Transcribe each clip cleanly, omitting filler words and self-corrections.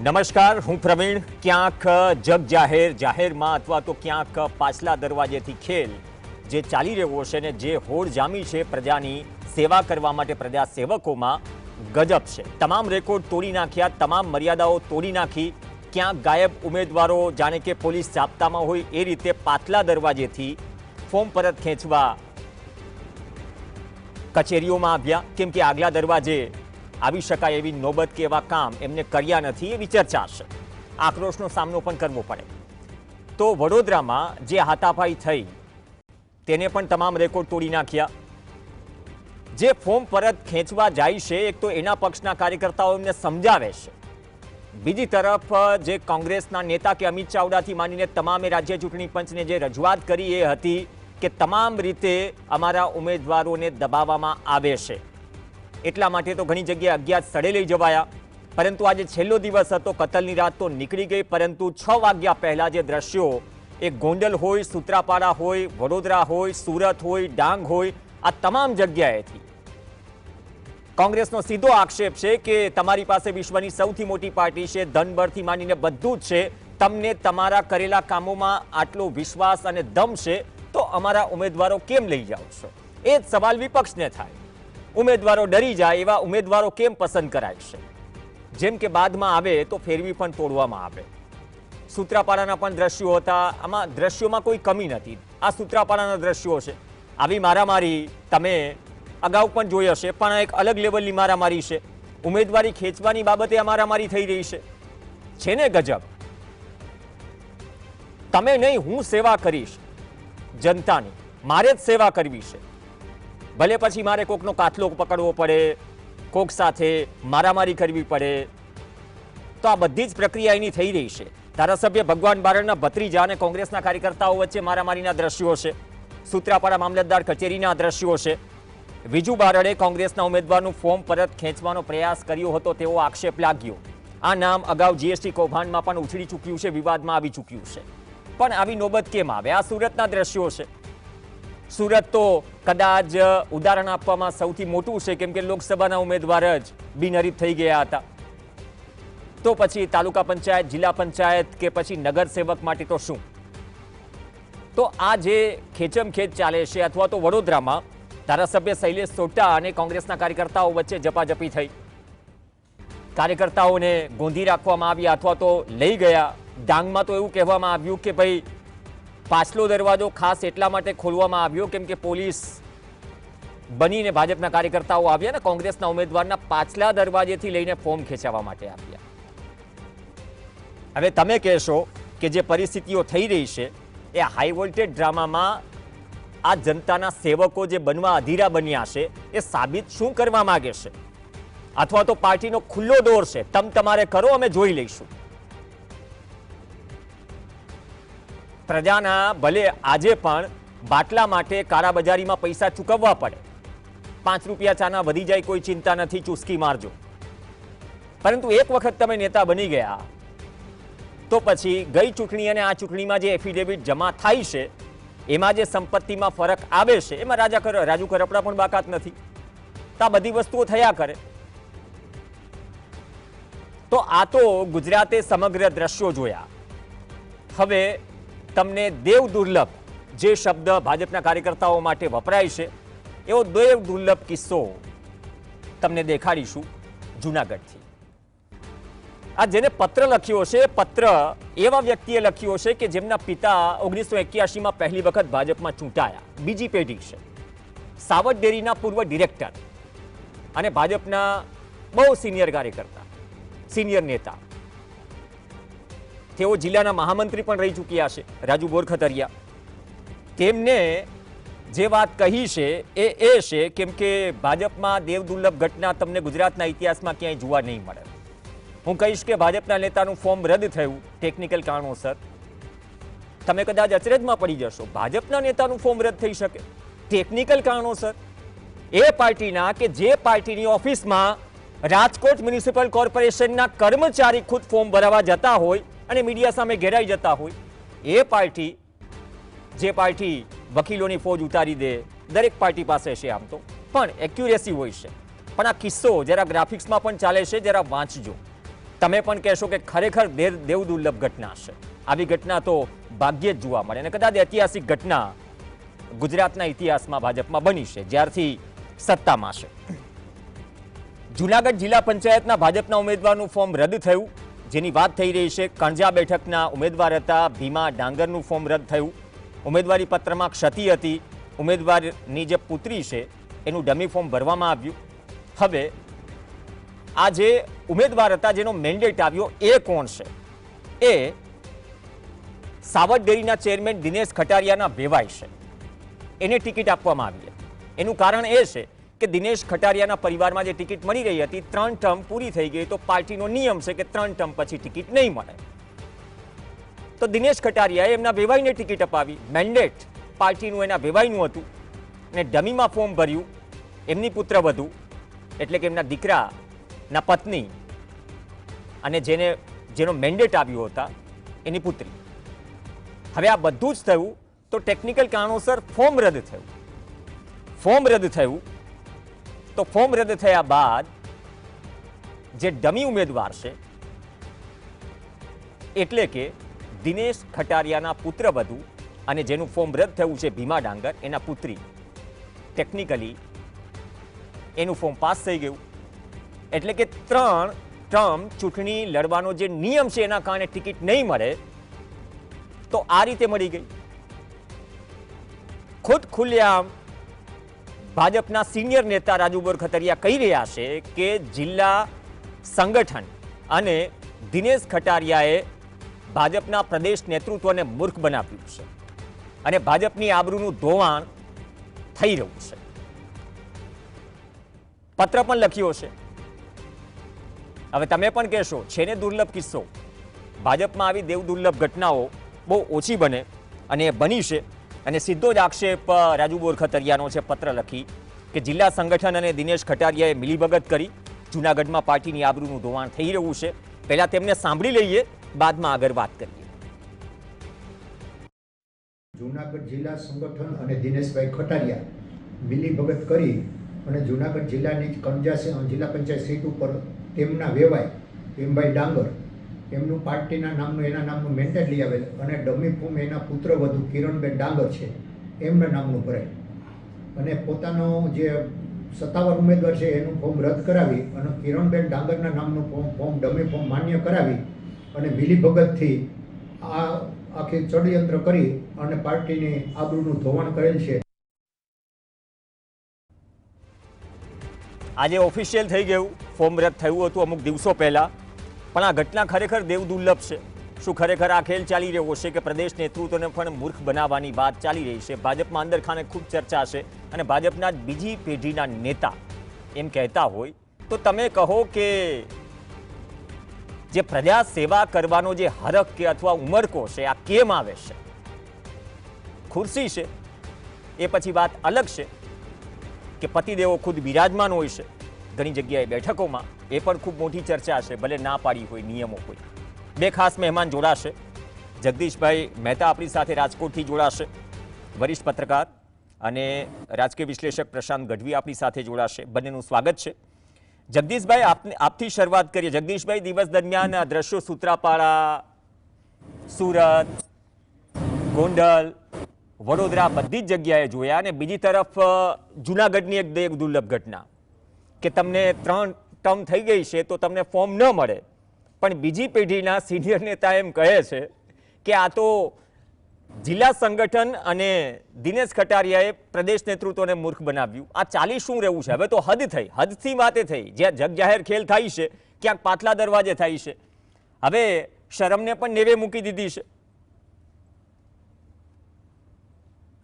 નમસ્કાર, હું પ્રવીણ. ક્યાંક જગ જાહેરમાં અથવા તો ક્યાંક પાછલા દરવાજેથી ખેલ જે ચાલી રહ્યો છે ને જે હોડ જામી છે પ્રજાની સેવા કરવા માટે પ્રજા સેવકોમાં ગજબ છે. તમામ રેકોર્ડ તોડી નાખ્યા, તમામ મર્યાદાઓ તોડી નાખી. ક્યાંક ગાયબ ઉમેદવારો જાણે કે પોલીસ જાપ્તામાં હોય એ રીતે પાછલા દરવાજેથી ફોર્મ પરત ખેંચવા કચેરીઓમાં આવ્યા, કેમ કે આગલા દરવાજે આવી શકાય એવી નોબત કે એવા કામ એમને કર્યા નથી એવી ચર્ચા છે. આક્રોશનો સામનો પણ કરવો પડે. તો વડોદરામાં જે હાથાપાઈ થઈ તેને પણ તમામ રેકોર્ડ તોડી નાખ્યા. જે ફોર્મ પરત ખેંચવા જાય છે એક તો એના પક્ષના કાર્યકર્તાઓ એમને સમજાવે છે, બીજી તરફ જે કોંગ્રેસના નેતા કે અમિત ચાવડાથી માંડીને તમામે રાજ્ય ચૂંટણી પંચને જે રજૂઆત કરી એ હતી કે તમામ રીતે અમારા ઉમેદવારોને દબાવવામાં આવે છે, એટલા માટે તો ઘણી જગ્યાએ અજ્ઞાત સ્થળે લઈ જવાયા. પરંતુ આજે છેલ્લો દિવસ હતો, કતલની રાત તો નીકળી ગઈ, પરંતુ 6 વાગ્યા પહેલા જે દ્રશ્યો એ ગોંડલ હોય, સૂત્રાપાડા હોય, વડોદરા હોય, સુરત હોય, ડાંગ હોય, આ તમામ જગ્યાએથી કોંગ્રેસનો સીધો આક્ષેપ છે કે તમારી પાસે વિશ્વની સૌથી મોટી પાર્ટી છે, ધનબળથી માંડીને બધું જ છે, તમને તમારા કરેલા કામોમાં આટલો વિશ્વાસ અને દમ છે, તો અમારા ઉમેદવારો કેમ લઈ જાઓ છો? એ જ સવાલ વિપક્ષને થાય. ઉમેદવારો ડરી જાય એવા ઉમેદવારો કેમ પસંદ કરાય છે? જેમ કે બાદમાં આવે તો ફેરવી પણ તોડવામાં આવે. સૂત્રાપાડાના પણ દ્રશ્યો હતા, આમાં દ્રશ્યોમાં કોઈ કમી નથી. આ સૂત્રાપાડાના દ્રશ્યો છે. આવી મારામારી તમે અગાઉ પણ જોઈ હશે, પણ એક અલગ લેવલની મારામારી છે. ઉમેદવારી ખેંચવાની બાબતે આ મારામારી થઈ રહી છે ને ગજબ. તમે નહીં, હું સેવા કરીશ જનતાની, મારે જ સેવા કરવી છે. ભલે પછી મારે કોકનો કાથલો પકડવો પડે, કોક સાથે મારામારી કરવી પડે, તો આ બધી જ પ્રક્રિયા એની થઈ રહી છે. ધારાસભ્ય ભગવાન બારડના ભત્રીજા અને કોંગ્રેસના કાર્યકર્તાઓ વચ્ચે મારામારીના દ્રશ્યો છે. સૂત્રાપાડા મામલતદાર કચેરીના દ્રશ્યો છે. વિજુ બારડે કોંગ્રેસના ઉમેદવારનું ફોર્મ પરત ખેંચવાનો પ્રયાસ કર્યો હતો તેવો આક્ષેપ લાગ્યો. આ નામ અગાઉ જીએસટી કૌભાંડમાં પણ ઉછળી ચૂક્યું છે, વિવાદમાં આવી ચૂક્યું છે. પણ આવી નોબત કેમ આવે? આ સુરતના દ્રશ્યો છે. સુરત તો કદાચ ઉદાહરણ આપવામાં સૌથી મોટું છે, કેમ કે લોકસભાના ઉમેદવાર જ બિનહરીફ થઈ ગયા હતા. તો પછી તાલુકા પંચાયત, જિલ્લા પંચાયત કે પછી નગરસેવક માટે તો શું? તો આ જે ખેંચમખેચ ચાલે છે, અથવા તો વડોદરામાં ધારાસભ્ય શૈલેષ સોટા અને કોંગ્રેસના કાર્યકર્તાઓ વચ્ચે ઝપાઝપી થઈ, કાર્યકર્તાઓને ગોંધી રાખવામાં આવ્યા અથવા તો લઈ ગયા. ડાંગમાં તો એવું કહેવામાં આવ્યું કે ભાઈ પાછલો દરવાજો ખાસ એટલા માટે ખોલવામાં આવ્યો કેમ કે પોલીસ બનીને ભાજપના કાર્યકર્તાઓ આવ્યા ને કોંગ્રેસના ઉમેદવારના પાછલા દરવાજેથી લઈને ફોર્મ ખેંચવા માટે આવ્યા. હવે તમે કહેશો કે જે પરિસ્થિતિઓ થઈ રહી છે એ હાઈ વોલ્ટેજ ડ્રામામાં આ જનતાના સેવકો જે બનવા અધીરા બન્યા છે એ સાબિત શું કરવા માંગે છે? અથવા તો પાર્ટીનો ખુલ્લો દોર છે, તમારે કરો, અમે જોઈ લઈશું. પ્રજાના ભલે આજે પણ બાટલા માટે કાળાબજારીમાં પૈસા ચૂકવવા પડે, 5 રૂપિયા ચાના વધી જાય કોઈ ચિંતા નથી, ચૂસકી મારજો. પરંતુ એક વખત તમે નેતા બની ગયા તો પછી ગઈ ચૂંટણી અને આ ચૂંટણીમાં જે એફિડેવિટ જમા થાય છે એમાં જે સંપત્તિમાં ફરક આવે છે એમાં રાજુ કરપડા પણ બાકાત નથી. તો આ બધી વસ્તુઓ થયા કરે. તો આ તો ગુજરાતે સમગ્ર દ્રશ્યો જોયા. હવે તમને દેવ દુર્લભ જે શબ્દ ભાજપના કાર્યકર્તાઓ માટે વપરાય છે એવો દેવ દુર્લભ કિસ્સો તમને દેખાડીશું જૂનાગઢથી. આ જેને પત્ર લખ્યો છે, પત્ર એવા વ્યક્તિએ લખ્યો છે કે જેમના પિતા 1981માં પહેલી વખત ભાજપમાં ચૂંટાયા, બીજી પેઢી છે. સાવર ડેરીના પૂર્વ ડિરેક્ટર અને ભાજપના બહુ સિનિયર કાર્યકર્તા, સિનિયર નેતા. તેઓ જિલ્લાના મહામંત્રી પણ રહી ચૂક્યા છે, રાજુ બોરખતરિયા. તેમને જે વાત કહી છે એ છે કેમ કે ભાજપમાં દેવદુર્લભ ઘટના તમને ગુજરાતના ઇતિહાસમાં ક્યાંય જોવા નહીં મળે. હું કહીશ કે ભાજપના નેતાનું ફોર્મ રદ થયું ટેકનિકલ કારણોસર. તમે કદાચ અચરજમાં પડી જશો, ભાજપના નેતાનું ફોર્મ રદ થઈ શકે ટેકનિકલ કારણોસર? એ પાર્ટીના કે જે પાર્ટીની ઓફિસમાં રાજકોટ મ્યુનિસિપલ કોર્પોરેશનના કર્મચારી ખુદ ફોર્મ ભરાવા જતા હોય અને મીડિયા સામે ઘેરાઈ જતા હોય, એ પાર્ટી, જે પાર્ટી વકીલોની ફોજ ઉતારી દે, દરેક પાર્ટી પાસે છે આમ તો, પણ એક્યુરેસી હોય છે. પણ આ કિસ્સો જરા ગ્રાફિક્સમાં પણ ચાલે છે, જરા વાંચજો. તમે પણ કહેશો કે ખરેખર દેવ દુર્લભ ઘટના છે. આવી ઘટના તો ભાગ્યે જ જોવા મળે અને કદાચ ઐતિહાસિક ઘટના ગુજરાતના ઇતિહાસમાં ભાજપમાં બની છે જ્યારથી સત્તામાં છે. જૂનાગઢ જિલ્લા પંચાયતના ભાજપના ઉમેદવારનું ફોર્મ રદ થયું, જેની વાત થઈ રહી છે. કણજા બેઠકના ઉમેદવાર હતા ભીમા ડાંગરનું ફોર્મ રદ થયું. ઉમેદવારી પત્રમાં ક્ષતિ હતી. ઉમેદવારની જે પુત્રી છે એનું ડમી ફોર્મ ભરવામાં આવ્યું. હવે આ જે ઉમેદવાર હતા જેનો મેન્ડેટ આવ્યો એ કોણ છે? એ સાવર ડેરીના ચેરમેન દિનેશ ખટારિયાના વેવાય છે. એને ટિકિટ આપવામાં આવી. એનું કારણ એ છે કે દિનેશ ખટારિયાના પરિવારમાં જે ટિકિટ મળી રહી હતી 3 ટર્મ પૂરી થઈ ગઈ તો પાર્ટીનો નિયમ છે કે 3 ટર્મ પછી ટિકિટ નહીં મળે. તો દિનેશ ખટારિયાએ એમના વેવાઈને ટિકિટ અપાવી. મેન્ડેટ પાર્ટીનું એના વેવાઈનું હતું અને ડમીમાં ફોર્મ ભર્યું એમની પુત્રવધુ એટલે કે એમના દીકરાના પત્ની અને જેનો મેન્ડેટ આવ્યો હતા એની પુત્રી. હવે આ બધું જ થયું તો ટેકનિકલ કારણોસર ફોર્મ રદ થયું. ફોર્મ રદ થયું તો ફોર્મ રદ થયા બાદ જે ડમી ઉમેદવાર છે એટલે કે દિનેશ ખટારિયાના પુત્રવધુ અને જેનું ફોર્મ રદ થયું છે ભીમા ડાંગર એના પુત્રી, ટેકનિકલી એનું ફોર્મ પાસ થઈ ગયું. એટલે કે 3 ટર્મ ચૂંટણી લડવાનો જે નિયમ છે એના કારણે ટિકિટ નહીં મળે તો આ રીતે મળી ગઈ. ખુદ ખુલ્લેઆમ ભાજપના સિનિયર નેતા રાજુબર ખતરિયા કહી રહ્યા છે કે જિલ્લા સંગઠન અને દિનેશ ખટારિયાએ ભાજપના પ્રદેશ નેતૃત્વને મૂર્ખ બનાવ્યું છે અને ભાજપની આબરૂનું ધોવાણ થઈ રહ્યું છે. પત્ર પણ લખ્યો છે. હવે તમે પણ કહેશો છે ને દુર્લભ કિસ્સો. ભાજપમાં આવી દેવ દુર્લભ ઘટનાઓ બહુ ઓછી બને અને એ બની છે અને સીધો જ આક્ષેપ રાજુ બોરખતરિયાનો છે પત્ર લખી કે જિલ્લા સંગઠન અને દિનેશ ખટારિયાએ મિલીભગત કરી. જૂનાગઢમાં પાર્ટીની આબરૂનું ધોવાણ થઈ રહ્યું છે. પહેલા તેમને સાંભળી લઈએ, બાદમાં આગળ વાત કરીએ. જૂનાગઢ જિલ્લા સંગઠન અને દિનેશભાઈ ખટારિયા મિલીભગત કરી અને જૂનાગઢ જિલ્લાની કણજા જિલ્લા પંચાયત સીટ ઉપર તેમના વેવાય ભીમભાઈ ડાંગર એમનું પાર્ટીના નામનું એના નામનું મેન્ડેટ લઈ આવેલ અને ડમી ફોર્મ એના પુત્રવધુ કિરણબેન ડાંગર છે એમના નામનું ભરાય અને પોતાનો જે સત્તાવાર ઉમેદવાર છે એનું ફોર્મ રદ કરાવી અને કિરણબેન ડાંગરના નામનું ફોર્મ ડમી ફોર્મ માન્ય કરાવી અને મિલીભગતથી આ આખી ષડયંત્ર કરી અને પાર્ટીની આબરૂનું ધોવાણ કરેલ છે. આજે ઓફિશિયલ થઈ ગયું, ફોર્મ રદ થયું હતું અમુક દિવસો પહેલા, પણ આ ઘટના ખરેખર દેવ દુર્લભ છે. શું ખરેખર આ ખેલ ચાલી રહ્યો છે કે પ્રદેશ નેતૃત્વને પણ મૂર્ખ બનાવવાની વાત ચાલી રહી છે? ભાજપમાં અંદરખાને ખૂબ ચર્ચા છે અને ભાજપના બીજી પેઢીના નેતા એમ કહેતા હોય તો તમે કહો કે જે પ્રજા સેવા કરવાનો જે હરખ કે અથવા ઉમરકો છે આ કેમ આવે છે? ખુરશી છે એ પછી વાત અલગ છે કે પતિદેવો ખુદ બિરાજમાન હોય છે ઘણી જગ્યાએ બેઠકોમાં, એ પણ ખૂબ મોટી ચર્ચા છે, ભલે ના પાડી હોય, નિયમો હોય. બે ખાસ મહેમાન જોડાશે. જગદીશભાઈ મહેતા આપણી સાથે રાજકોટથી જોડાશે, વરિષ્ઠ પત્રકાર, અને રાજકીય વિશ્લેષક પ્રશાંત ગઢવી આપણી સાથે જોડાશે. બંનેનું સ્વાગત છે. જગદીશભાઈ, આપથી શરૂઆત કરીએ. જગદીશભાઈ, દિવસ દરમિયાન દ્રશ્યો સૂત્રાપાડા, સુરત, ગોંડલ, વડોદરા બધી જ જગ્યાએ જોયા અને બીજી તરફ જૂનાગઢની એક દેવ દુર્લભ ઘટના કે તમને 3 ટર્મ થઈ ગઈ છે તો તમને ફોર્મ ન મળે, પણ બીજી પેઢીના સિનિયર નેતા એમ કહે છે કે આ તો જિલ્લા સંગઠન અને દિનેશ ખટારિયાએ પ્રદેશ નેતૃત્વને મૂર્ખ બનાવ્યું. આ ચાલી શું રહેવું છે? હવે તો હદ થઈ, હદથી વાતે થઈ. જ્યાં જગ જાહેર ખેલ થાય છે ક્યાંક પાછલા દરવાજે થાય છે. હવે શરમને પણ નેવે મૂકી દીધી છે.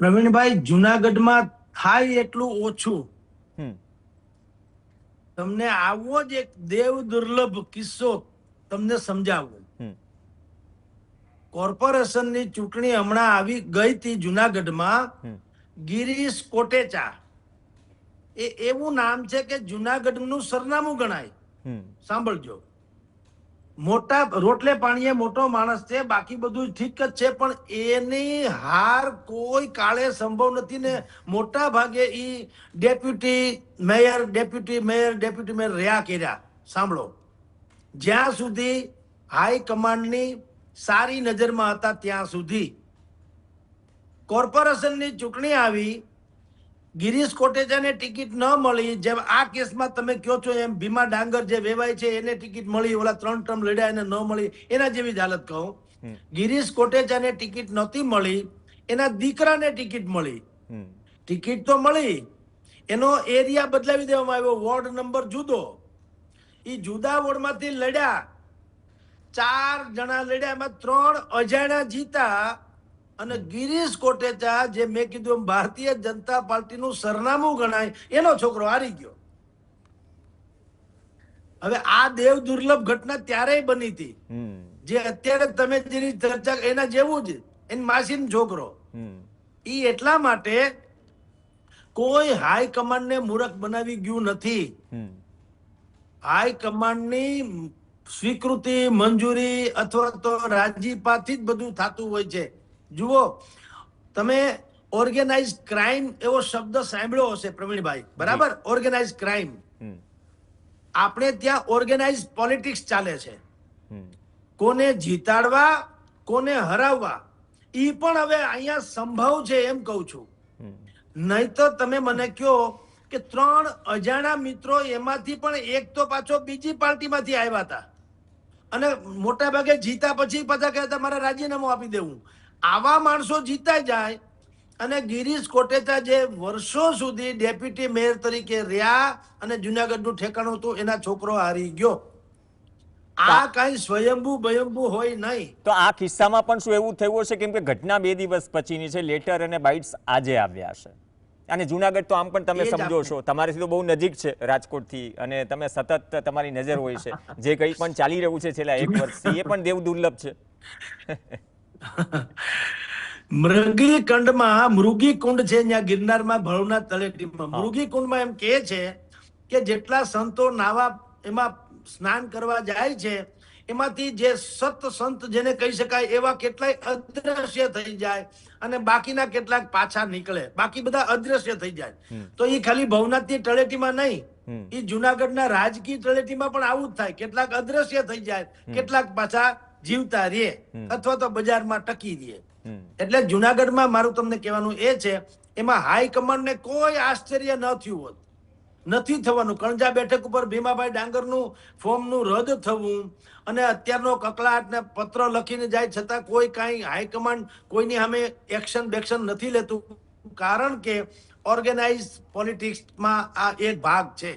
પ્રવીણભાઈ, જુનાગઢમાં થાય એટલું ઓછું. તમને આવો જ એક દેવ દુર્લભ કિસ્સો તમને સમજાવું. કોર્પોરેશનની ચૂંટણી હમણાં આવી ગઈ હતી જુનાગઢમાં. ગિરીશ કોટેચા એ એવું નામ છે કે જુનાગઢનું સરનામું ગણાય. સાંભળજો, મોટા રોટલે પાણીએ મોટો માણસ છે, બાકી બધું ઠીક જ છે, પણ એની હાર કોઈ કાળે સંભવ નથી ને મોટા ભાગે ઈ ડેપ્યુટી મેયર રહ્યા કર્યા. સાંભળો, જ્યાં સુધી હાઈકમાન્ડની સારી નજરમાં હતા ત્યાં સુધી. કોર્પોરેશનની ચૂંટણી આવી, ગિરીશ કોટેચાને ટિકિટ ન મળી, જેમ આ કેસમાં તમે કહો છો એમ ભીમા ડાંગર જે વેવાય છે એને ટિકિટ મળી, ઓલા 3 ટર્મ લડ્યા એને ન મળી, એના જેવી જ હાલત કહું. ગિરીશ કોટેચાને ટિકિટ નહોતી મળી, એના દીકરાને ટિકિટ મળી. ટિકિટ તો મળી, એનો એરિયા બદલાવી દેવામાં આવ્યો, વોર્ડ નંબર જુદો. એ જુદા વોર્ડમાંથી લડ્યા, 4 જણા લડ્યા, એમાં 3 અજાણ્યા જીતા. અને ગિરીશ કોટેચા જે મેં કીધું એમ ભારતીય જનતા પાર્ટીનું સરનામું ગણાય, એનો છોકરો હારી ગયો. હવે આ દેવ દુર્લભ ઘટના ત્યારે બની હતી, જે અત્યારે તમે જેની ચર્ચા એના જેવું જ, એની માસીનો છોકરો. એ એટલા માટે કોઈ હાઈકમાન્ડને મૂર્ખ બનાવી ગયું નથી. હાઈકમાન્ડની સ્વીકૃતિ, મંજૂરી અથવા તો રાજીપાથી જ બધું થતું હોય છે. જુઓ, તમે ઓર્ગેનાઇઝ ક્રાઇમ એવો શબ્દ સાંભળ્યો હશે પ્રવીણભાઈ, બરાબર? Organise crime. આપણે ત્યાં ઓર્ગેનાઇઝ પોલિટિક્સ ચાલે છે. કોને જીતાડવા, કોને હરાવવા, એ પણ હવે અહીંયા સંભવ છે એમ કહું છું. નહીં તો તમે મને કહો કે 3 અજાણા મિત્રો, એમાંથી પણ એક તો પાછો બીજી પાર્ટીમાંથી આવ્યા હતા અને મોટા ભાગે જીતા પછી પાછા કહેતા મારે રાજીનામું આપી દેવું. આવા માણસો જીતા જાય અને ગિરીશ કોટેચા જે વર્ષો સુધી ડેપ્યુટી મેયર તરીકે રહ્યા અને જુનાગઢનું ઠેકાણું હતું, એના છોકરો હારી ગયો. આ કઈ સ્વયંભૂ ભયંભૂ હોય નહીં. તો આ કિસ્સામાં પણ શું એવું થયું હશે, કેમ કે ઘટના 2 દિવસ પછીની છે, લેટર અને બાઇટ્સ આજે આવ્યા છે, અને જુનાગઢ તો આમ પણ તમે સમજો છો, તમારાથી તો બહુ નજીક છે રાજકોટથી, અને તમે સતત તમારી નજર હોય છે જે કંઈ પણ ચાલી રહ્યું છે છેલ્લા 1 વર્ષથી, એ પણ દેવ દુર્લભ છે. મૃગી કંડમાં મૃગી કુંડ છે, ત્યાં ગિરનારમાં ભવનાથ તળેટીમાં મૃગી કુંડમાં એમ કહે છે કે જેટલા સંતો નાવા એમાં સ્નાન કરવા જાય છે, એમાંથી જે સત સંત જેને કહી શકાય એવા કેટલાય અદ્રશ્ય થઈ જાય અને બાકીના કેટલાક પાછા નીકળે, બાકી બધા અદ્રશ્ય થઈ જાય. તો એ ખાલી ભવનાથની તળેટીમાં નહીં, એ જુનાગઢના રાજકીય તળેટીમાં પણ આવું જ થાય. કેટલાક અદ્રશ્ય થઈ જાય, કેટલાક પાછા જીવતા રહે અથવા તો બજારમાં ટકી રહે. એટલે જુનાગઢમાં મારું તમને કહેવાનું એ છે, એમાં હાઈકમાન્ડને કોઈ આશ્ચર્ય ન થયું હોત, નથી થવાનું. કણજા બેઠક ઉપર ભીમાભાઈ ડાંગરનું ફોર્મનું રદ થવું અને અત્યારનો કકળાટ ને પત્ર લખીને જાય છતાં કોઈ કાંઈ હાઈકમાન્ડ કોઈની સામે એક્શન બેક્શન નથી લેતું, કારણ કે ઓર્ગેનાઇઝ પોલિટિક્સમાં આ એક ભાગ છે.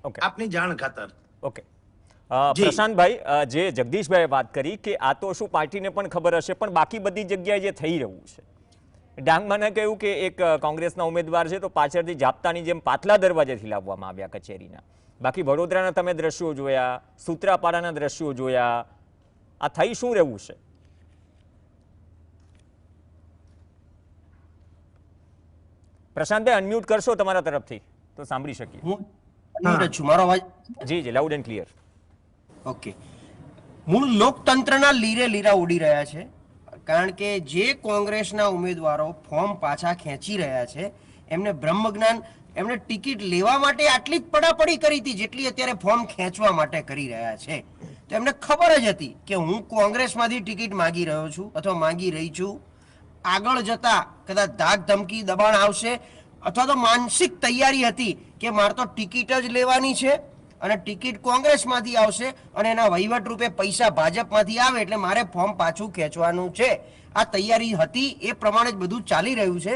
આપની જાણ ખાતર. ઓકે, પ્રશાંતભાઈ, જે જગદીશભાઈએ વાત કરી કે આ તો શું પાર્ટીને પણ ખબર હશે, પણ બાકી બધી જગ્યાએ જે થઈ રહ્યું છે, ડાંગમાં કહ્યું કે એક કોંગ્રેસના ઉમેદવાર છે તો પાછળથી જાપ્તાની જેમ પાછલા દરવાજેથી લાવવામાં આવ્યા કચેરીના. બાકી વડોદરાના તમે દ્રશ્યો જોયા, સૂત્રાપાડાના દ્રશ્યો જોયા, આ થઈ શું રહ્યું છે? પ્રશાંતભાઈ, અનમ્યુટ કરશો તમારા તરફથી તો સાંભળી શકીએ. હું અનમ્યુટ છું, મારો અવાજ? જી જી, લાઉડ એન્ડ ક્લિયર. ઓકે. મૂળ લોકતંત્રના લીરે લીરા ઉડી રહ્યા છે, કારણ કે જે કોંગ્રેસના ઉમેદવારો ફોર્મ પાછા ખેંચી રહ્યા છે, એમને બ્રહ્મજ્ઞાન, એમને ટિકિટ લેવા માટે આટલી જ પડાપડી કરી હતી જેટલી અત્યારે ફોર્મ ખેંચવા માટે કરી રહ્યા છે. તો એમને ખબર જ હતી કે હું કોંગ્રેસમાંથી ટિકિટ માંગી રહ્યો છું અથવા માંગી રહી છું, આગળ જતા કદાચ ધાક ધમકી દબાણ આવશે, અથવા તો માનસિક તૈયારી હતી કે મારે તો ટિકિટ જ લેવાની છે અને ટિકિટ કોંગ્રેસમાંથી આવશે અને એના વહીવટ રૂપે પૈસા ભાજપમાંથી આવે એટલે મારે ફોર્મ પાછું ખેંચવાનું છે. આ તૈયારી હતી, એ પ્રમાણે જ બધું ચાલી રહ્યું છે.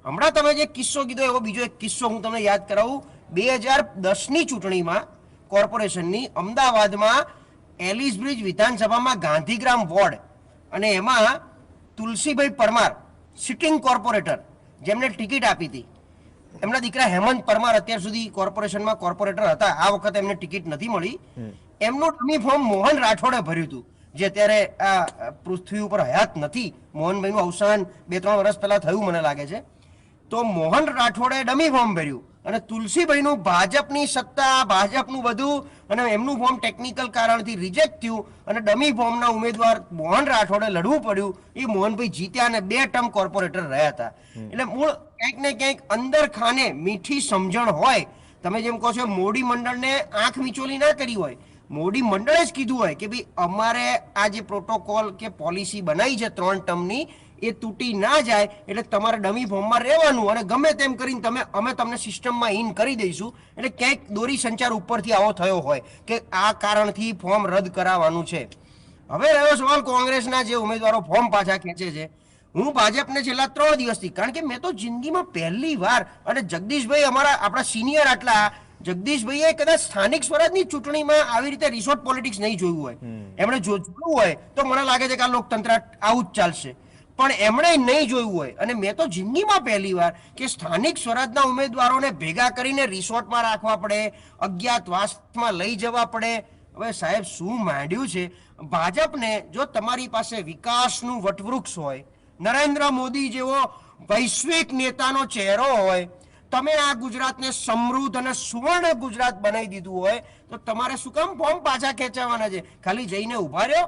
હમણાં તમે જે કિસ્સો કીધો એવો બીજો એક કિસ્સો હું તમને યાદ કરાવું. 2010ની ચૂંટણીમાં કોર્પોરેશનની અમદાવાદમાં એલિસ બ્રિજ વિધાનસભામાં ગાંધીગ્રામ વોર્ડ, અને એમાં તુલસીભાઈ પરમાર સિટિંગ કોર્પોરેટર જેમને ટિકિટ આપી હતી, એમના દીકરા હેમંત પરમાર અત્યાર સુધી કોર્પોરેશનમાં કોર્પોરેટર હતા, આ વખતે એમને ટિકિટ નથી મળી. એમનું ડમી ફોર્મ મોહન રાઠોડે ભર્યું હતું, જે અત્યારે આ પૃથ્વી ઉપર હયાત નથી. મોહનભાઈનું અવસાન 2-3 વર્ષ પહેલા થયું મને લાગે છે. તો મોહન રાઠોડે ડમી ફોર્મ ભર્યું અને તુલસીભાઈનું ભાજપની સત્તા, ભાજપનું બધું, અને એમનું ફોર્મ ટેકનિકલ કારણથી રિજેક્ટ થયું અને ડમી ફોર્મના ઉમેદવાર મોહન રાઠોડે લડવું પડ્યું. એ મોહનભાઈ જીત્યા અને 2 ટર્મ કોર્પોરેટર રહ્યા હતા. એટલે મૂળ ક્યાંક ને ક્યાંક અંદર ખાને મીઠી સમજણ હોય. તમે જેમ કહો છો મોડી મંડળને આંખ મીચોલી ના કરી હોય, મોદી મંડળે જ કીધું હોય કે ભાઈ અમારે આ જે પ્રોટોકોલ કે પોલિસી બનાવી છે 3 ટર્મની એ તૂટી ના જાય એટલે તમારે ડમી ફોર્મમાં રહેવાનું અને ગમે તેમ કરીને અમે તમને સિસ્ટમમાં ઇન કરી દઈશું. એટલે ક્યાંક દોરી સંચાર ઉપરથી આવો થયો હોય કે આ કારણથી ફોર્મ રદ કરાવવાનું છે. હવે રહ્યો સવાલ કોંગ્રેસના જે ઉમેદવારો ફોર્મ પાછા ખેંચે છે. હું ભાજપને છેલ્લા 3 દિવસથી, કારણ કે મેં તો જિંદગીમાં પહેલી વાર, અને જગદીશભાઈ આપણા સિનિયર આટલા જગદીશભાઈએ કદાચ સ્થાનિક સ્વરાજની ચૂંટણીમાં આવી રીતે રિસોર્ટ પોલિટિક્સ નહીં જોયું હોય. એમણે જોયું હોય તો મને લાગે છે કે આ લોકતંત્ર આવું જ ચાલશે, પણ એમણે નહીં જોયું હોય. અને મેં તો જિંદગીમાં પહેલી વાર કે સ્થાનિક સ્વરાજના ઉમેદવારોને ભેગા કરીને રિસોર્ટમાં રાખવા પડે, અજ્ઞાતવાસમાં લઈ જવા પડે. હવે સાહેબ શું માંડ્યું છે ભાજપને? જો તમારી પાસે વિકાસનું વટવૃક્ષ હોય, નરેન્દ્ર મોદી જેવો વૈશ્વિક નેતાનો ચહેરો હોય, તમે આ ગુજરાતને સમૃદ્ધ અને સુવર્ણ ગુજરાત બનાવી દીધું હોય, તો તમારે શું કામ ફોર્મ પાછા ખેંચાવાના છે? ખાલી જઈને ઉભા રહ્યો.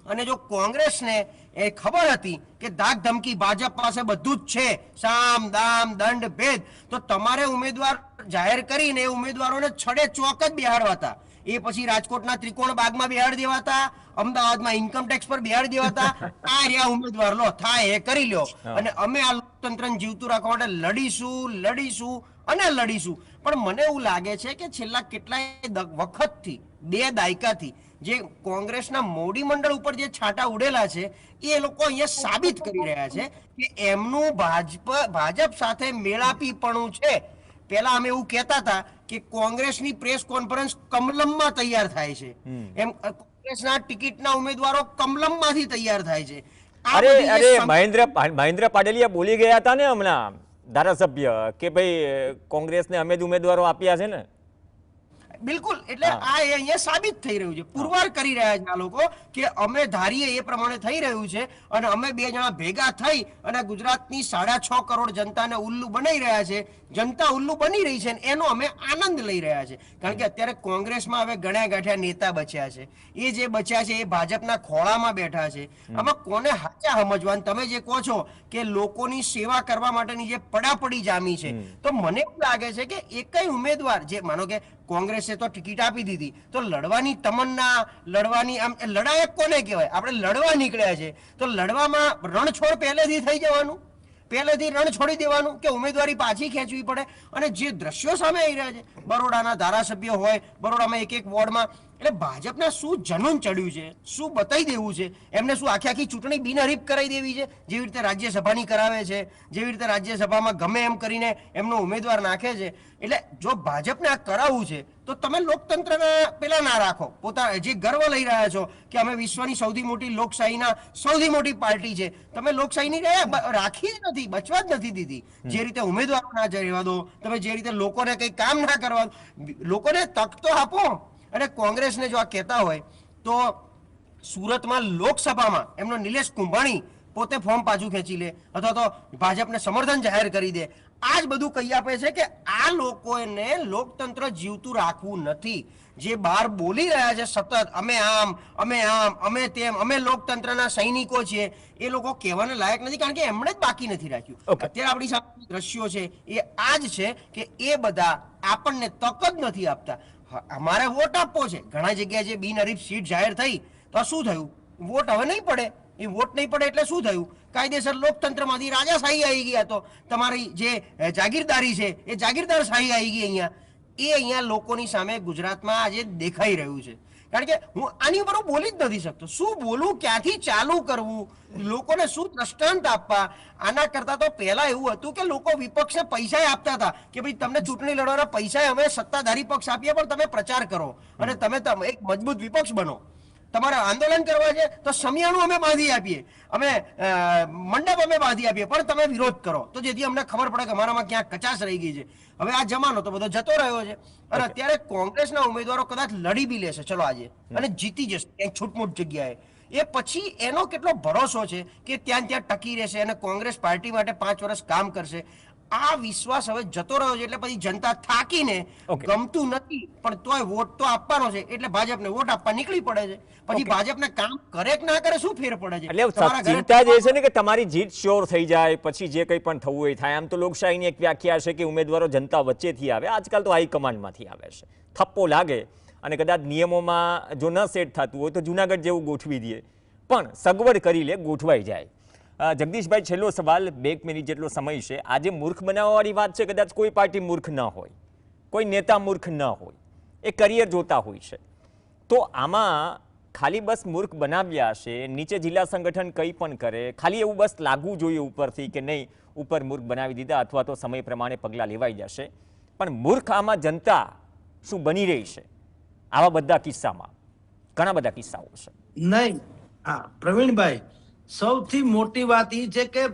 અને જો કોંગ્રેસને એ ખબર હતી કે ધાક ધમકી ભાજપ પાસે બધું જ છે, સામ દામ દંડ ભેદ, તો તમારે ઉમેદવાર જાહેર કરીને એ ઉમેદવારોને છડે ચોક જ બેહાડવા હતા. એ પછી રાજકોટના ત્રિકોણ બાગમાં બેહાડી દેવાતા, અમદાવાદમાં ઇન્કમ ટેક્સ પર બેહાડી દેવાતા. આ રહ્યા ઉમેદવાર, લો થાય એ કરી લ્યો. અને અમે આ લોકતંત્રને જીવતું રાખવા માટે લડીશું. પણ મને એવું લાગે છે કે છેલ્લા કેટલાય વખતથી, 2 દાયકાથી જે કોંગ્રેસના મોદી મંડળ ઉપર જે છાંટા ઉડેલા છે એ લોકો અહીંયા સાબિત કરી રહ્યા છે કે એમનું ભાજપ સાથે મેળાપીપણું છે. પહેલા અમે એવું કહેતા હતા કે કોંગ્રેસની પ્રેસ કોન્ફરન્સ કમલમમાં તૈયાર થાય છે, એમ કોંગ્રેસના ટિકિટના ઉમેદવારો કમલમમાંથી તૈયાર થાય છે. મહેન્દ્ર પાડલિયા બોલી ગયા હતા ને હમણાં, ધારાસભ્ય, કે ભાઈ કોંગ્રેસને અમે ઉમેદવારો આપ્યા છે ને. બિલકુલ. એટલે આ અહીંયા સાબિત થઈ રહ્યું છે, પુરવાર કરી રહ્યા છે આ લોકો કે અમે ધારીએ એ પ્રમાણે થઈ રહ્યું છે. અને અમે 2 જણા ભેગા થઈ અને ગુજરાતની 6.5 કરોડ જનતાને ઉલ્લુ બનાવી રહ્યા છે. જનતા ઉલ્લુ બની રહી છે, એનો અમે આનંદ લઈ રહ્યા છે. કારણ કે અત્યારે કોંગ્રેસમાં હવે ગણ્યા ગાંઠ્યા નેતા બચ્યા છે. એ જે બચ્યા છે એ ભાજપના ખોળામાં બેઠા છે. આમાં કોને હાચા સમજવાનું? તમે જે કહો છો કે લોકોની સેવા કરવા માટેની જે પડાપડી જામી છે, તો મને એવું લાગે છે કે એકય ઉમેદવાર, જે માનો કે કોંગ્રેસે તો ટિકિટ આપી દીધી, તો લડવાની તમન્ના, લડવાની આમ લડાયક કોને કહેવાય? આપણે લડવા નીકળ્યા છે, તો લડવામાં રણછોડ પહેલેથી થઈ જવાનું, પહેલેથી રણ છોડી દેવાનું કે ઉમેદવારી પાછી ખેંચવી પડે. અને જે દ્રશ્યો સામે આવી રહ્યા છે, બરોડાના ધારાસભ્ય હોય, બરોડામાં એક વોર્ડમાં, એટલે ભાજપના શું જનૂન ચડ્યું છે, શું બતાવી દેવું છે એમને? શું આખી ચૂંટણી બિનહરીફ કરાવી દેવી છે? જેવી રીતે રાજ્યસભાની કરાવે છે, જેવી રીતે રાજ્યસભામાં ગમે એમ કરીને એમનો ઉમેદવાર નાખે છે. એટલે જો ભાજપને આ કરાવવું છે તો તમે લોકતંત્રના પેલા ના રાખો. જે ગર્વ લઈ રહ્યા છો કે અમે વિશ્વની સૌથી મોટી લોકશાહીના સૌથી મોટી પાર્ટી છે, તમે લોકશાહીની રાખી જ નથી, બચવા જ નથી દીધી. જે રીતે ઉમેદવારો ના રહેવા દો, તમે જે રીતે લોકોને કંઈ કામ ના કરવા દો, લોકોને તક તો આપો. અને કોંગ્રેસને જો આ કહેતા હોય તો સુરતમાં લોકસભામાં એમનો નિલેશ કુંભાણી પોતે ફોર્મ પાછું ખેંચી લે, અથવા તો ભાજપને સમર્થન જાહેર કરી દે. આ જ બધું કહી આપે છે કે આ લોકોને લોકતંત્ર જીવતું રાખવું નથી. જે બહાર બોલી રહ્યા છે સતત, અમે આમ, અમે તેમ, અમે લોકતંત્રના સૈનિકો છીએ, એ લોકો કહેવાને લાયક નથી, કારણ કે એમણે જ બાકી નથી રાખ્યું. અત્યારે આપણી સામે દ્રશ્યો છે એ આ જ છે કે એ બધા આપણને તક જ નથી આપતા. અમારે વોટ આપવો છે, ઘણા જગ્યાએ જે બિનહરીફ સીટ જાહેર થઈ, તો શું થયું? વોટ હવે નહીં પડે. એ વોટ નહીં પડે એટલે શું થયું? કાયદેસર લોકતંત્રમાંથી રાજાશાહી આવી ગયા. તો તમારી જે જાગીરદારી છે એ જાગીરદારશાહી આવી ગઈ અહીંયા. એ અહીંયા લોકોની સામે ગુજરાતમાં આજે દેખાઈ રહ્યું છે. કારણ કે હું આની ઉપર બોલી જ નથી શકતો. શું બોલું, ક્યાંથી ચાલુ કરવું, લોકોને શું દ્રષ્ટાંત આપવા? આના કરતા તો પહેલા એવું હતું કે લોકો વિપક્ષને પૈસા આપતા હતા કે ભાઈ તમને ચૂંટણી લડવાના પૈસા અમે સત્તાધારી પક્ષ આપીએ, પણ તમે પ્રચાર કરો અને તમે એક મજબૂત વિપક્ષ બનો. તમારે આંદોલન કરવા છે તો સમિયાણું અમે બાંધી આપીએ, અમે મંડપ અમે બાંધી આપીએ, પણ તમે વિરોધ કરો, તો જેથી અમને ખબર પડે કે અમારામાં ક્યાંક કચાશ રહી ગઈ છે. હવે આ જમાનો તો બધો જતો રહ્યો છે. અને અત્યારે કોંગ્રેસના ઉમેદવારો કદાચ લડી બી લેશે ચલો આજે અને જીતી જશે ક્યાંક છૂટમૂટ જગ્યાએ, એ પછી એનો કેટલો ભરોસો છે કે ત્યાં ટકી રહેશે અને કોંગ્રેસ પાર્ટી માટે 5 વર્ષ કામ કરશે? આ વિશ્વાસ હવે જતો રહ્યો છે. એટલે પછી જનતા થાકીને ગમતું નથી પણ તોય વોટ તો આપવાનો છે, એટલે ભાજપને વોટ આપવા નીકળી પડે છે. પછી ભાજપને કામ કરે કે ના કરે શું ફેર પડે છે? એટલે ચિંતા જે છે ને કે તમારી જીત શ્યોર થઈ જાય, પછી જે કંઈ પણ થવું એ થાય. આમ તો લોકશાહીની એક વ્યાખ્યા છે કે ઉમેદવારો જનતા વચ્ચેથી આવે, આજકાલ તો હાઈકમાન્ડમાંથી આવે છે. થપ્પો લાગે અને કદાચ નિયમોમાં જો ન સેટ થતું હોય તો જુનાગઢ જેવું ગોઠવી દઈએ, પણ સગવડ કરી લે, ગોઠવાઈ જાય. જગદીશભાઈ, છેલ્લો સવાલ, 2 મિનિટ જેટલો સમય છે. આજે મૂર્ખ બનાવવાવાળી વાત છે. કદાચ કોઈ પાર્ટી મૂર્ખ ન હોય, કોઈ નેતા મૂર્ખ ન હોય, એ કરિયર જોતા હોય છે. તો આમાં ખાલી બસ મૂર્ખ બનાવ્યા હશે, નીચે જિલ્લા સંગઠન કંઈ પણ કરે, ખાલી એવું બસ લાગવું જોઈએ ઉપરથી કે નહીં ઉપર મૂર્ખ બનાવી દીધા અથવા તો સમય પ્રમાણે પગલાં લેવાઈ જશે. પણ મૂર્ખ આમાં જનતા શું બની રહી છે આવા બધા કિસ્સામાં? ઘણા બધા કિસ્સાઓ છે. નહીં, હા પ્રવીણભાઈ, સૌથી મોટી વાત એ છે કે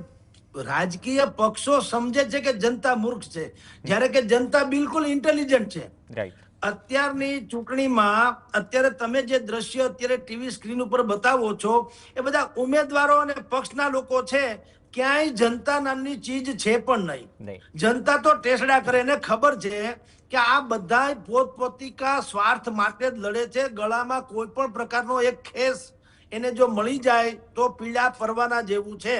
રાજકીય પક્ષો સમજે છે કે જનતા મૂર્ખ છે, જ્યારે કે જનતા બિલકુલ ઇન્ટેલિજન્ટ છે. રાઈટ. અત્યારની ચૂંટણીમાં અત્યારે તમે જે દ્રશ્ય અત્યારે ટીવી સ્ક્રીન ઉપર બતાવો છો એ બધા ઉમેદવારો અને પક્ષના લોકો છે, ક્યાંય જનતા નામની ચીજ છે પણ નહીં. જનતા તો ટેસડા કરે, એને ખબર છે કે આ બધા પોતપોતિકા સ્વાર્થ માટે જ લડે છે. ગળામાં કોઈ પણ પ્રકારનો એક ખેસ એને જો મળી જાય તો પીડા પરવાના જેવું છે,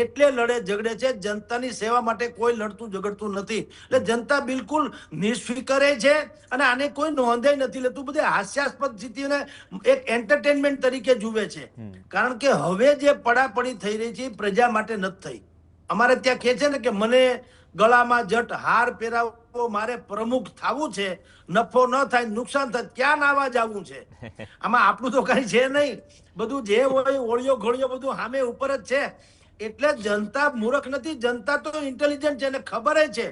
એટલે લડે ઝઘડે છે. જનતાની સેવા માટે કોઈ લડતું ઝઘડતું નથી. એટલે જનતા બિલકુલ નિષ્ફિકરે છે અને આને કોઈ નોંધે નથી લેતું. બધી હાસ્યાસ્પદ સ્થિતિને એક એન્ટરટેનમેન્ટ તરીકે જુએ છે. કારણ કે હવે જે પડાપડી થઈ રહી છે પ્રજા માટે નથી થઈ. અમારે ત્યાં કહે છે ને કે મને ગળામાં જટ હાર પહેરાવો, મારે પ્રમુખ થવું છે, નફો ન થાય નુકસાન થાય, ક્યાં નાવા જવું છે? આમાં આપણું તો કઈ છે નહીં, બધું જે હોય ઓળિયો ઘોળિયો બધું સામે ઉપર જ છે. એટલે જનતા મૂર્ખ નથી, જનતા તો ઇન્ટેલિજન્ટ છે, એને ખબર છે.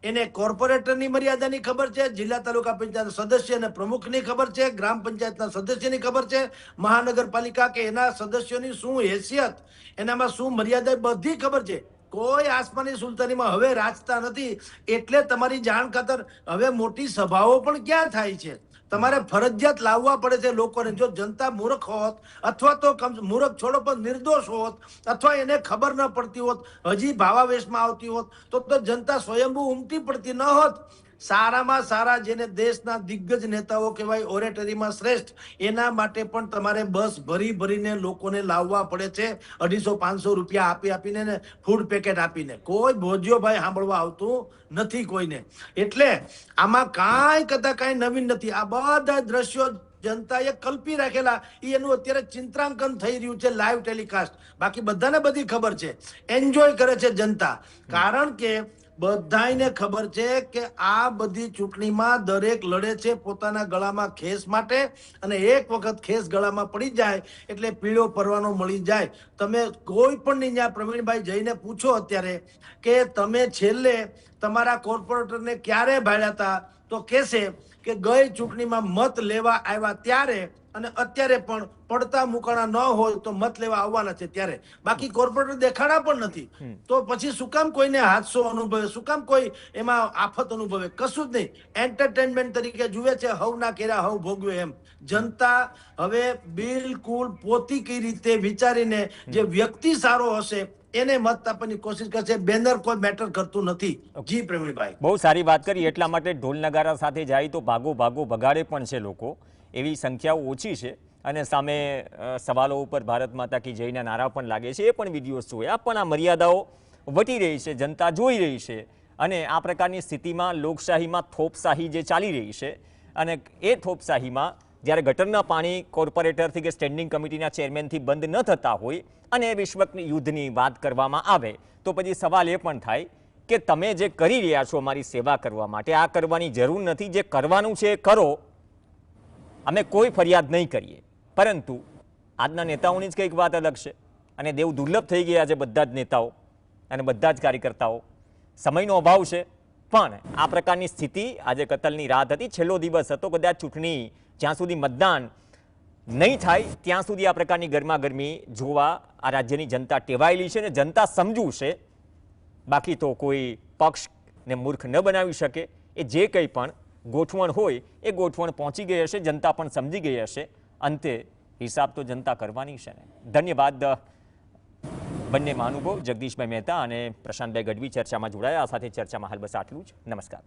એને કોર્પોરેટરની મર્યાદાની ખબર છે, જિલ્લા તાલુકા પંચાયત સદસ્ય અને પ્રમુખની ખબર છે, ગ્રામ પંચાયતના સદસ્યની ખબર છે, મહાનગરપાલિકા કે એના સદસ્યોની શું હેસિયત, એનામાં શું મર્યાદા, બધી ખબર છે. કોઈ આસમાની સુલતાનીમાં હવે રાજતા નથી. એટલે તમારી જાણ ખાતર હવે મોટી સભાઓ પણ ક્યાં થાય છે? તમારે ફરજિયાત લાવવા પડે છે લોકોને. જો જનતા મૂર્ખ હોત અથવા તો મૂર્ખ છોડો પણ નિર્દોષ હોત અથવા એને ખબર ન પડતી હોત, હજી ભાવાવેશમાં આવતી હોત તો જનતા સ્વયંભૂ ઉમટી પડતી ન હોત. સારામાં સારા જેને દેશના દિગ્ગજ નેતાઓ કહેવાય, ઓરેટરીમાં શ્રેષ્ઠ, એના માટે પણ તમારે બસ ભરી ભરીને લોકોને લાવવા પડે છે. 250-500 રૂપિયા આપીને ને ફૂડ પેકેટ આપીને કોઈ ભોજ્યો ભાઈ સાંભળવા આવતું નથી કોઈને. એટલે આમાં કાંઈ કદા કાંઈ નવીન નથી. આ બધા દ્રશ્યો જનતાએ કલ્પી રાખેલા, એનું અત્યારે ચિત્રાંકન થઈ રહ્યું છે લાઈવ ટેલિકાસ્ટ. બાકી બધાને બધી ખબર છે, એન્જોય કરે છે જનતા. કારણ કે બધાને ખબર છે કે આ બધી ચૂંટણીમાં દરેક લડે છે પોતાના ગળામાં ખેસ માટે, અને એક વખત ખેસ ગળામાં પડી જાય એટલે પીળો પરવાનો મળી જાય. તમે કોઈ પણ ત્યાં પ્રવીણભાઈ જઈને પૂછો અત્યારે કે તમે છેલ્લે તમારા કોર્પોરેટરને ક્યારે ભાડ્યા હતા, તો કહેશે કે ગઈ ચૂંટણીમાં મત લેવા આવ્યા ત્યારે, અને અત્યારે પણ પડતા મુકાણા ન હોય તો મત લેવા આવવાના છે ત્યારે. બાકી કોર્પોરેટર દેખાડા પણ નથી. તો પછી શું કામ કોઈને હાદસો અનુભવે, શું કામ કોઈ એમાં આફત અનુભવે? કશું જ નહીં. એન્ટરટેનમેન્ટ તરીકે જુએ છે, હવ ના કેરા હવ ભોગવે એમ. જનતા હવે બિલકુલ પોતીકી રીતે વિચારીને જે વ્યક્તિ સારો હશે એને મત આપવાની કોશિશ કરશે. બેનર કોઈ મેટર કરતું નથી. જી પ્રવીણભાઈ, બહુ સારી વાત કરી. એટલા માટે ઢોલ નગારા સાથે જાય તો ભાગો ભાગો ભગાડે પણ છે લોકો. એવી સંખ્યાઓ ઓછી છે અને સામે સવાલો ઉપર ભારત માતા કી જયના નારા પણ લાગે છે. એ પણ વિડીયોઝ જોયા, પણ આ મર્યાદાઓ વટી રહી છે, જનતા જોઈ રહી છે. અને આ પ્રકારની સ્થિતિમાં લોકશાહીમાં થોપશાહી જે ચાલી રહી છે, અને એ થોપશાહીમાં જ્યારે ગટરના પાણી કોર્પોરેટરથી કે સ્ટેન્ડિંગ કમિટીના ચેરમેનથી બંધ ન થતા હોય અને વિશ્વ યુદ્ધની વાત કરવામાં આવે તો પછી સવાલ એ પણ થાય કે તમે જે કરી રહ્યા છો અમારી સેવા કરવા માટે, આ કરવાની જરૂર નથી. જે કરવાનું છે એ કરો, અમે કોઈ ફરિયાદ નહીં કરીએ. પરંતુ આજના નેતાઓની જ કંઈક વાત અલગ છે અને દેવ દુર્લભ થઈ ગયા છે બધા જ નેતાઓ અને બધા જ કાર્યકર્તાઓ. સમયનો અભાવ છે, પણ આ પ્રકારની સ્થિતિ આજે કતલની રાત હતી, છેલ્લો દિવસ હતો. કદાચ ચૂંટણી જ્યાં સુધી મતદાન નહીં થાય ત્યાં સુધી આ પ્રકારની ગરમાગરમી જોવા આ રાજ્યની જનતા ટેવાયેલી છે અને જનતા સમજુ છે. બાકી તો કોઈ પક્ષને મૂર્ખ ન બનાવી શકે. એ જે કંઈ પણ ગોઠવણ હોય એ ગોઠવણ પહોંચી ગઈ હશે, જનતા પણ સમજી ગઈ હશે. અંતે હિસાબ તો જનતા કરવાની છે ને. ધન્યવાદ બંને મહાનુભાવ, જગદીશભાઈ મહેતા અને પ્રશાંતભાઈ ગઢવી ચર્ચામાં જોડાયા. આ સાથે ચર્ચામાં હાલ બસ આટલું જ. નમસ્કાર.